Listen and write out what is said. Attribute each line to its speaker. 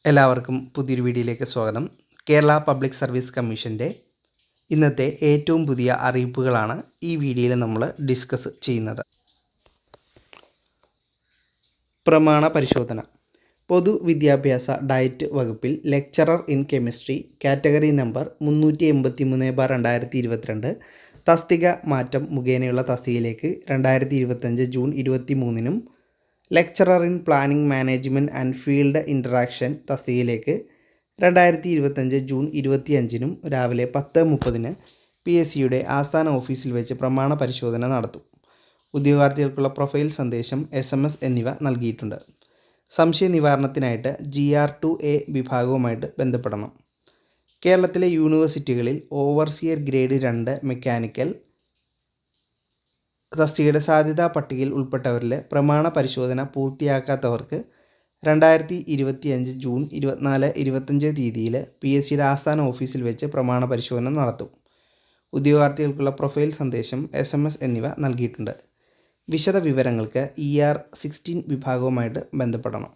Speaker 1: എല്ലാവർക്കും പുതിയൊരു വീഡിയോയിലേക്ക് സ്വാഗതം. കേരള പബ്ലിക് സർവീസ് കമ്മീഷൻ്റെ ഇന്നത്തെ ഏറ്റവും പുതിയ അറിയിപ്പുകളാണ് ഈ വീഡിയോയിൽ നമ്മൾ ഡിസ്കസ് ചെയ്യുന്നത്. പ്രമാണ പരിശോധന. പൊതുവിദ്യാഭ്യാസ ഡയറ്റ് വകുപ്പിൽ lecturer in chemistry category number 383/2022 തസ്തിക മാറ്റം മുഖേനയുള്ള തസ്തികയിലേക്ക് 2025 ജൂൺ 23-നും lecturer in planning management and field interaction തസ്തികയിലേക്ക് 2025 ജൂൺ 25-നും രാവിലെ 10:30 PSCയുടെ ആസ്ഥാന ഓഫീസിൽ വെച്ച് പ്രമാണ പരിശോധന നടത്തും. ഉദ്യോഗാർത്ഥികൾക്കുള്ള പ്രൊഫൈൽ സന്ദേശം, SMS എന്നിവ നൽകിയിട്ടുണ്ട്. സംശയ നിവാരണത്തിനായിട്ട് GR2A വിഭാഗവുമായിട്ട് ബന്ധപ്പെടണം. കേരളത്തിലെ യൂണിവേഴ്സിറ്റികളിൽ ഓവർസിയർ ഗ്രേഡ് 2 മെക്കാനിക്കൽ തസ്തികയുടെ സാധ്യതാ പട്ടികയിൽ ഉൾപ്പെട്ടവരിൽ പ്രമാണ പരിശോധന പൂർത്തിയാക്കാത്തവർക്ക് 2025 ജൂൺ 24-25 തീയതിയിൽ PSCയുടെ ആസ്ഥാന ഓഫീസിൽ വെച്ച് പ്രമാണ പരിശോധന നടത്തും. ഉദ്യോഗാർത്ഥികൾക്കുള്ള പ്രൊഫൈൽ സന്ദേശം, SMS എന്നിവ നൽകിയിട്ടുണ്ട്. വിശദ വിവരങ്ങൾക്ക് ER16 വിഭാഗവുമായിട്ട് ബന്ധപ്പെടണം.